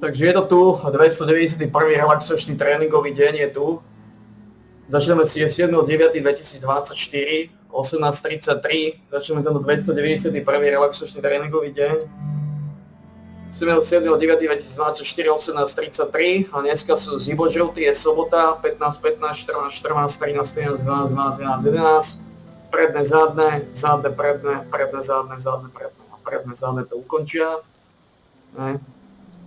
Takže je to tu, 291. relaxačný tréningový deň je tu. Začneme si 7.9.2024, 18.33. Začneme tento 291. relaxačný tréningový deň. 7.9.2024, 18.33. A dneska sú zibožlty, je sobota, 15, 14, 13, 12, 11, predné, zadné, predné, zadné, predné, zadné to ukončia. Ne?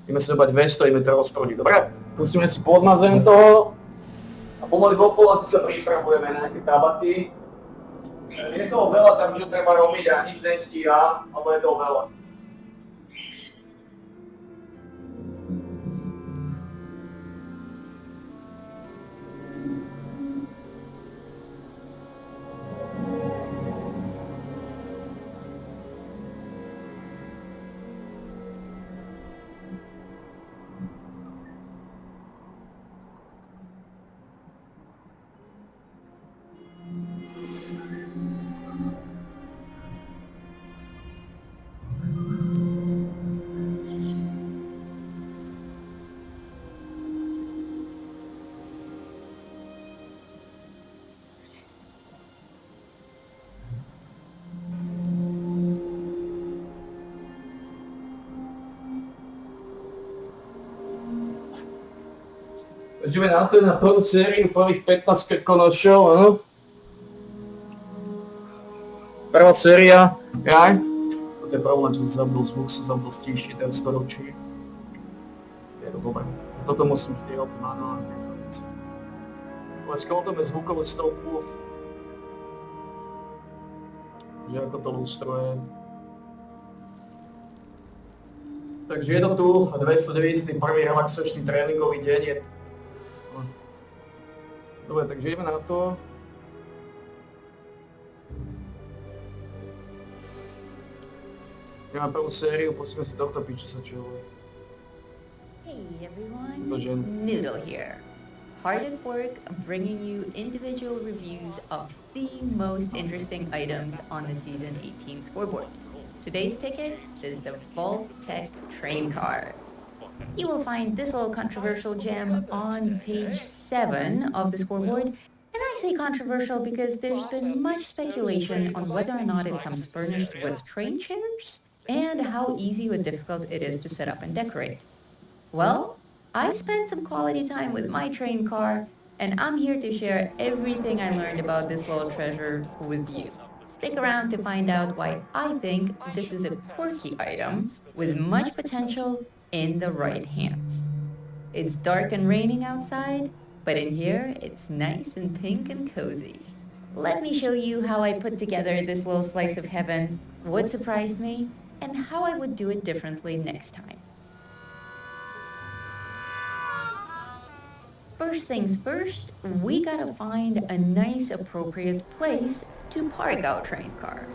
Ideme sa dobať 200, ideme to rozprúdiť. Dobre, pustíme si podmazem toho a pomaly vo folate sa pripravujeme na nejaké tabaky. Je toho veľa, takže treba robiť a nič nestíha, alebo je toho veľa. Ideme na to na prvú sériu, prvých 15 krkonošov, áno. Prvá séria, jaj. To je problém, že sa zabudol zvuk, sa zabudol stíšiť ten storočí. Je to dobré. Toto musím vždy robiť manuálne. Ale skôr zvukovú stopku, že ako to lustruje. Takže je to tu, 291. relaxačný tréningový deň je. Dobre, takže ideme na to. Ideme na prvú sériu, pustíme si tohto piču sa čeluje. Hey everyone, Noodle here. Hard at work bringing you individual reviews of the most interesting items on the Season 18 scoreboard. Today's ticket is the Vault-Tec train car. You will find this little controversial gem on page 7 of the scoreboard. And I say controversial because there's been much speculation on whether or not it comes furnished with train chairs and how easy or difficult it is to set up and decorate. Well, I spent some quality time with my train car, and I'm here to share everything I learned about this little treasure with you. Stick around to find out why I think this is a quirky item with much potential in the right hands. It's dark and raining outside, but in here it's nice and pink and cozy. Let me show you how I put together this little slice of heaven, what surprised me, and how I would do it differently next time. First things first, we gotta find a nice appropriate place to park our train car.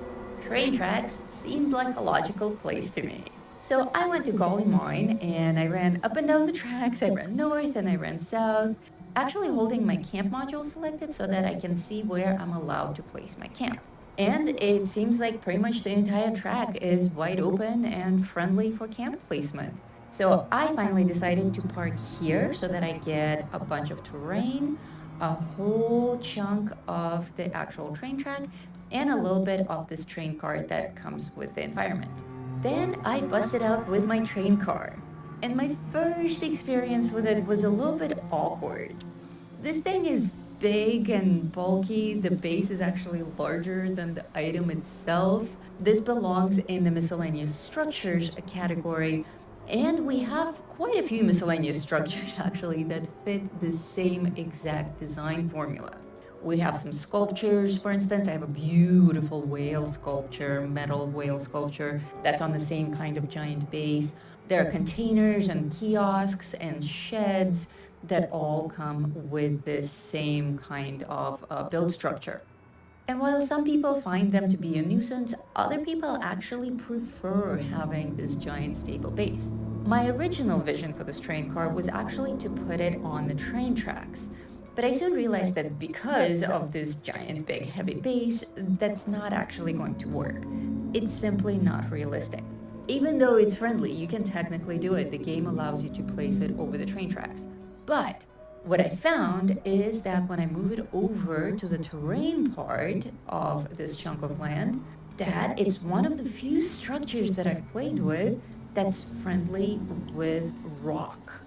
Train tracks seemed like a logical place to me. So I went to Gully Mine and I ran up and down the tracks. I ran north and I ran south, actually holding my camp module selected so that I can see where I'm allowed to place my camp. And it seems like pretty much the entire track is wide open and friendly for camp placement. So I finally decided to park here so that I get a bunch of terrain, a whole chunk of the actual train track, and a little bit of this train car that comes with the environment. Then I busted out with my train car, and my first experience with it was a little bit awkward. This thing is big and bulky. The base is actually larger than the item itself. This belongs in the miscellaneous structures category, and we have quite a few miscellaneous structures actually that fit the same exact design formula. We have some sculptures. For instance, I have a beautiful whale sculpture, metal whale sculpture, that's on the same kind of giant base. There are containers and kiosks and sheds that all come with this same kind of build structure. And while some people find them to be a nuisance, other people actually prefer having this giant stable base. My original vision for this train car was actually to put it on the train tracks. But I soon realized that because of this giant, big, heavy base, that's not actually going to work. It's simply not realistic. even though it's friendly, you can technically do it. The game allows you to place it over the train tracks. But what I found is that when I move it over to the terrain part of this chunk of land, that it's one of the few structures that I've played with that's friendly with rock.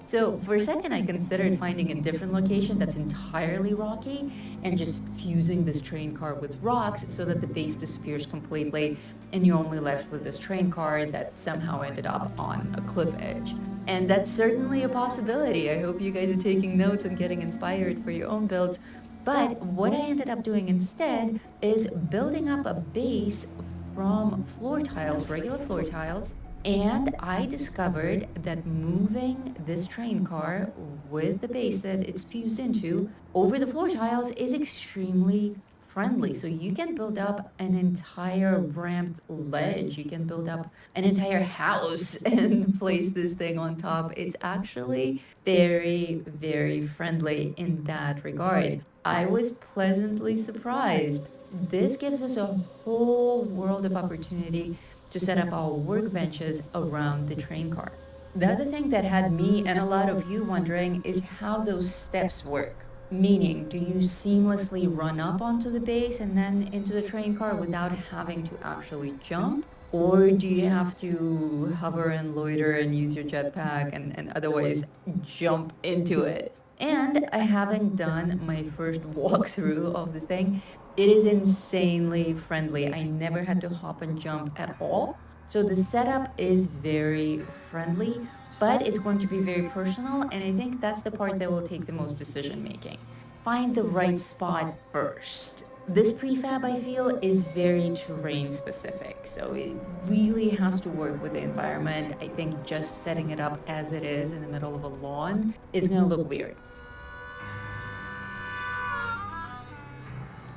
So for a second, I considered finding a different location that's entirely rocky and just fusing this train car with rocks so that the base disappears completely and you're only left with this train car that somehow ended up on a cliff edge. And that's certainly a possibility. I hope you guys are taking notes and getting inspired for your own builds. But what I ended up doing instead is building up a base from floor tiles, regular floor tiles, and I discovered that moving this train car with the base that it's fused into over the floor tiles is extremely friendly. So you can build up an entire ramped ledge. You can build up an entire house and place this thing on top. It's actually very, very friendly in that regard. I was pleasantly surprised. This gives us a whole world of opportunity to set up our workbenches around the train car. The other thing that had me and a lot of you wondering is how those steps work. Meaning, do you seamlessly run up onto the base and then into the train car without having to actually jump? Or do you have to hover and loiter and use your jetpack and otherwise jump into it? And I haven't done my first walkthrough of the thing. It is insanely friendly. I never had to hop and jump at all. So the setup is very friendly, but it's going to be very personal. And I think that's the part that will take the most decision making. Find the right spot first. This prefab, I feel, is very terrain specific. So it really has to work with the environment. I think just setting it up as it is in the middle of a lawn is going to look weird.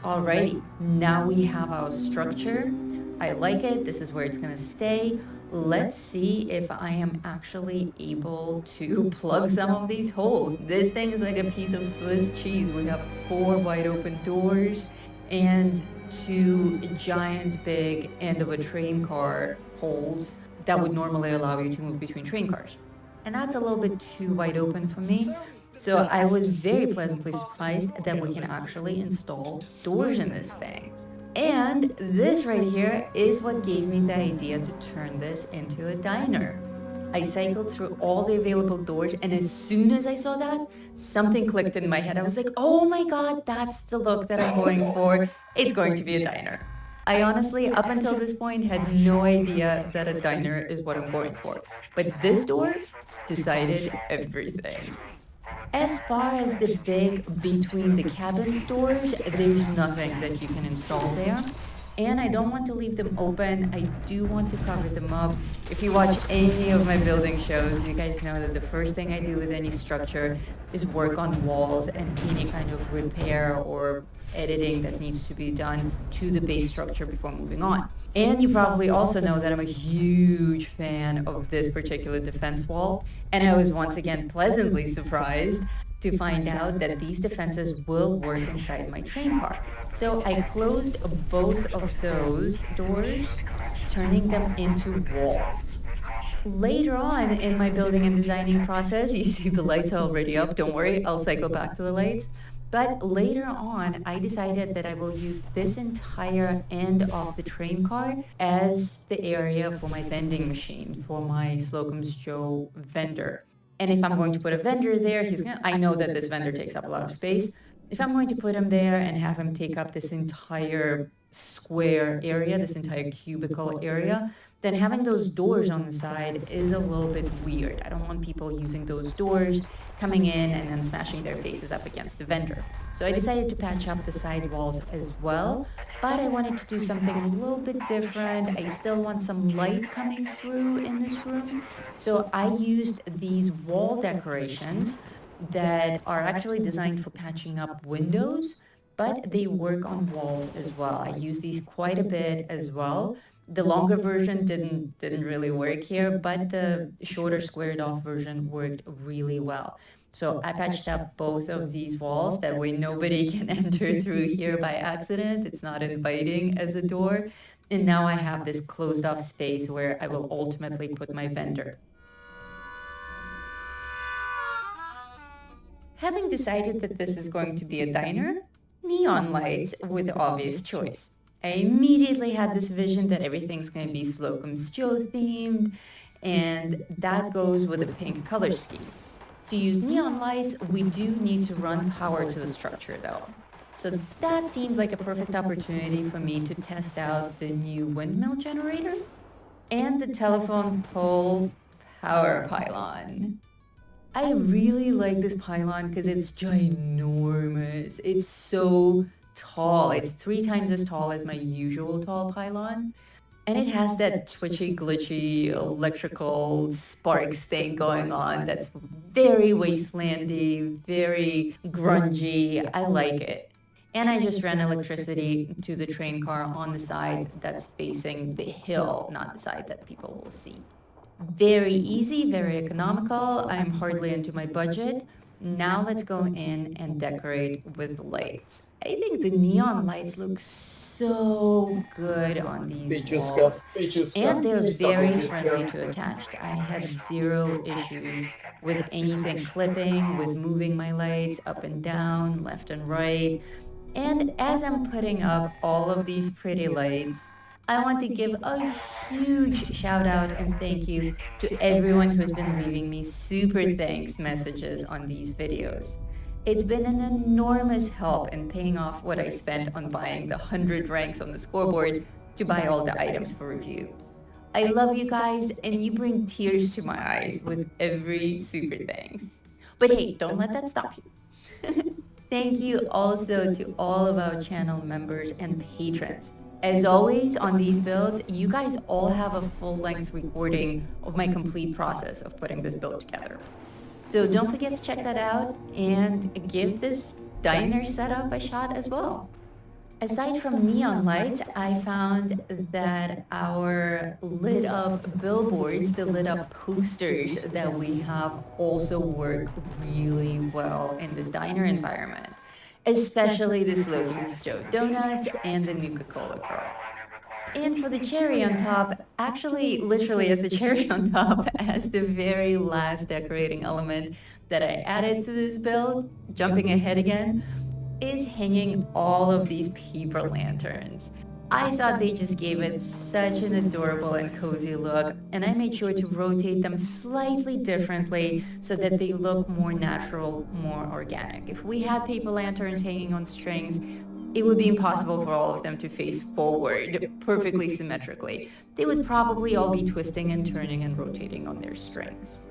Alrighty, now we have our structure. I like it. This is where it's going to stay. Let's see if I am actually able to plug some of these holes. This thing is like a piece of Swiss cheese. We have 4 wide open doors and 2 giant big end of a train car holes that would normally allow you to move between train cars. And that's a little bit too wide open for me. So I was very pleasantly surprised that we can actually install doors in this thing. And this right here is what gave me the idea to turn this into a diner. I cycled through all the available doors, and as soon as I saw that, something clicked in my head. I was like, oh my God, that's the look that I'm going for. It's going to be a diner. I honestly, up until this point, had no idea that a diner is what I'm going for. But this door decided everything. As far as the big between the cabins doors, there's nothing that you can install there. And I don't want to leave them open. I do want to cover them up. If you watch any of my building shows, you guys know that the first thing I do with any structure is work on walls and any kind of repair or editing that needs to be done to the base structure before moving on. And you probably also know that I'm a huge fan of this particular defense wall. And I was once again pleasantly surprised to find out that these defenses will work inside my train car. So I closed both of those doors, turning them into walls. Later on in my building and designing process, you see the lights are already up. Don't worry, I'll cycle back to the lights. But later on, I decided that I will use this entire end of the train car as the area for my vending machine, for my Slocum's Joe vendor. And if I'm going to put a vendor there, I know that this vendor takes up a lot of space. If I'm going to put him there and have him take up this entire square area, this entire cubicle area, then having those doors on the side is a little bit weird. I don't want people using those doors, coming in and then smashing their faces up against the vendor. So I decided to patch up the side walls as well, but I wanted to do something a little bit different. I still want some light coming through in this room. So I used these wall decorations that are actually designed for patching up windows, but they work on walls as well. I use these quite a bit as well. The longer version didn't really work here, but the shorter squared off version worked really well. So I patched up both of these walls, that way nobody can enter through here by accident. It's not inviting as a door. And now I have this closed off space where I will ultimately put my vendor. Having decided that this is going to be a diner, neon lights were the obvious choice. I immediately had this vision that everything's going to be Slocum's Joe themed, and that goes with a pink color scheme. To use neon lights, we do need to run power to the structure though. So that seemed like a perfect opportunity for me to test out the new windmill generator and the telephone pole power pylon. I really like this pylon because it's ginormous. It's so tall. It's 3 times as tall as my usual tall pylon. And it has that twitchy, glitchy, electrical sparks thing going on that's very wastelandy, very grungy. I like it. And I just ran electricity to the train car on the side that's facing the hill, not the side that people will see. Very easy, very economical. I'm hardly into my budget. Now let's go in and decorate with lights. I think the neon lights look so good on these walls. And they're very friendly to attach. I had zero issues with anything clipping, with moving my lights up and down, left and right. And as I'm putting up all of these pretty lights, I want to give a huge shout out and thank you to everyone who's been leaving me super thanks messages on these videos. It's been an enormous help in paying off what I spent on buying the 100 ranks on the scoreboard to buy all the items for review. I love you guys, and you bring tears to my eyes with every super thanks. But hey, don't let that stop you. Thank you also to all of our channel members and patrons. As always, on these builds, you guys all have a full-length recording of my complete process of putting this build together. So don't forget to check that out and give this diner setup a shot as well. Aside from neon lights, I found that our lit up billboards, the lit up posters that we have also work really well in this diner environment, especially the Slocum's Joe Donuts and the Nuka-Cola Girl. And for the cherry on top, actually, literally as the cherry on top, as the very last decorating element that I added to this build, jumping ahead again, is hanging all of these paper lanterns. I thought they just gave it such an adorable and cozy look, and I made sure to rotate them slightly differently so that they look more natural, more organic. If we had paper lanterns hanging on strings, it would be impossible for all of them to face forward perfectly symmetrically. They would probably all be twisting and turning and rotating on their strings.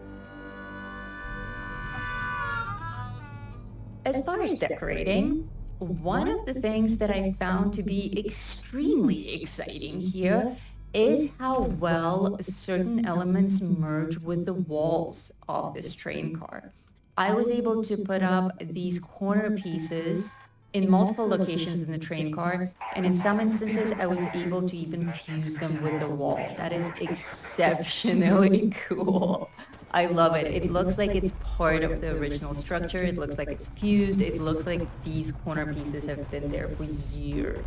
As far as decorating, one of the things that I found to be extremely exciting here is how well certain elements merge with the walls of this train car. I was able to put up these corner pieces in multiple locations in the train car, and in some instances I was able to even fuse them with the wall. That is exceptionally cool. I love it. It looks like it's part of the original structure. It looks like it's fused. It looks like these corner pieces have been there for years.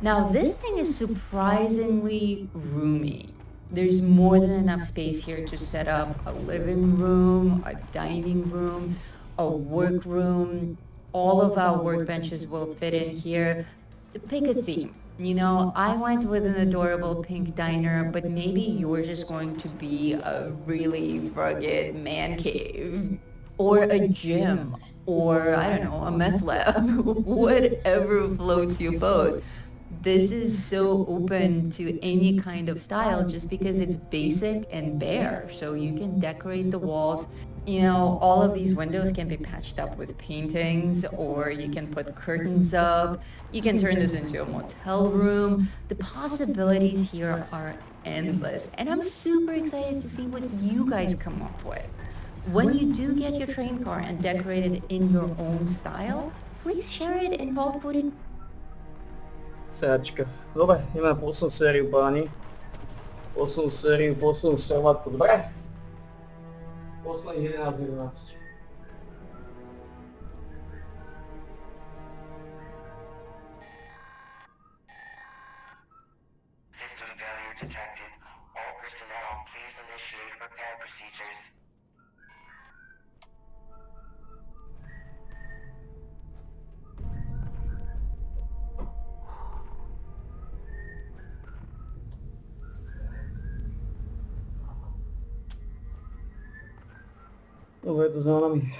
Now, this thing is surprisingly roomy. There's more than enough space here to set up a living room, a dining room, a workroom. All of our workbenches will fit in here. Pick a theme. You know, I went with an adorable pink diner, but maybe yours is going to be a really rugged man cave, or a gym, or I don't know, a meth lab, whatever floats your boat. This is so open to any kind of style just because it's basic and bare, so you can decorate the walls. You know, all of these windows can be patched up with paintings, or you can put curtains up. You can turn this into a motel room. The possibilities here are endless, and I'm super excited to see what you guys come up with. When you do get your train car and decorate it in your own style, please share it in Vault Footage. Sedačka. Dobre, ideme na poslednú sériu, páni. Poslednú servátku, dobre? Posledných 11. repair procedures. Dobre, je to za nami.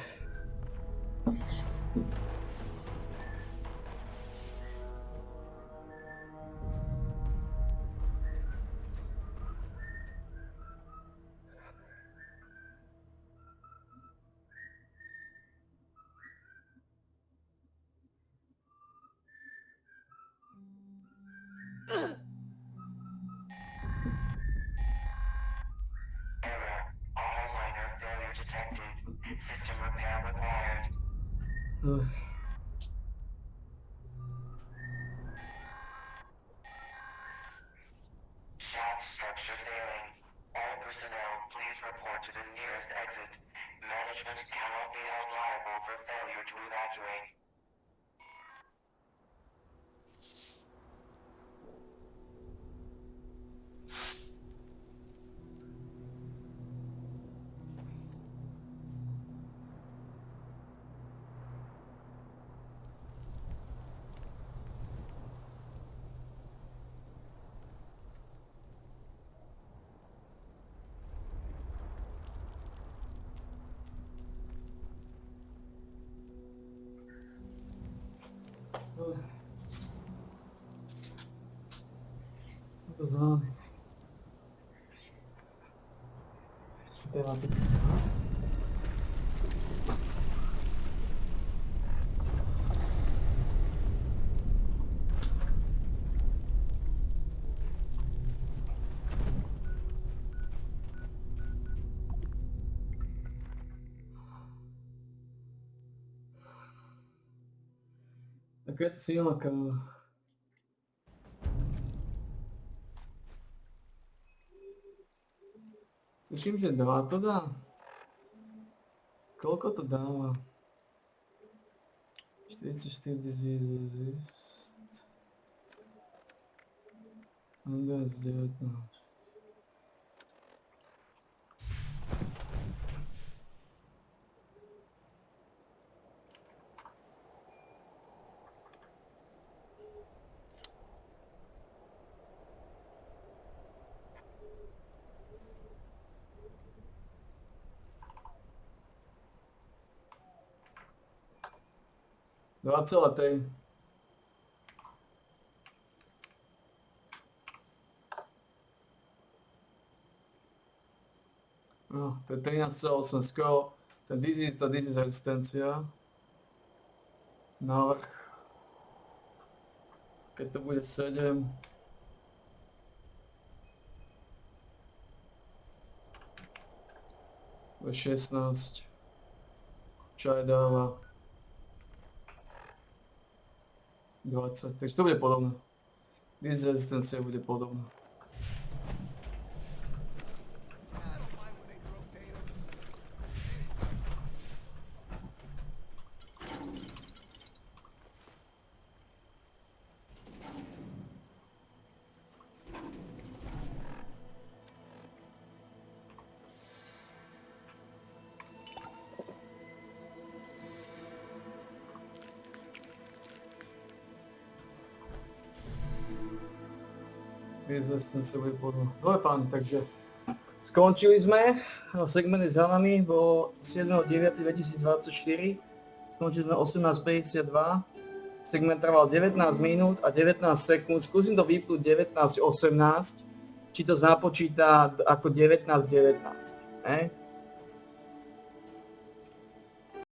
Error. Auto-liner failure detected. System repair required. Shaft structure failing. All personnel, please report to the nearest exit. Management cannot be held liable for failure to evacuate. Je to za nami. Taká je to silná káva. Tuším, že 2 to dá. Koľko to dáva? 44 diseases. 19. Dva celé tej. No, to je 13,8 skoro. Ten disease, tá disease rezistencia. Návrh. Keď to bude 7. Bude 16. Čo aj dáva 20, takže to bude podobné. Disease rezistencia bude podobná. Rezistencia bude podobná. Dobre páni, takže skončili sme. Segment je za nami, bolo 7.9.2024. Skončili sme 18.52. Segment trval 19 minút a 19 sekúnd. Skúsim to vypnúť 19.18. Či to započíta ako 19.19.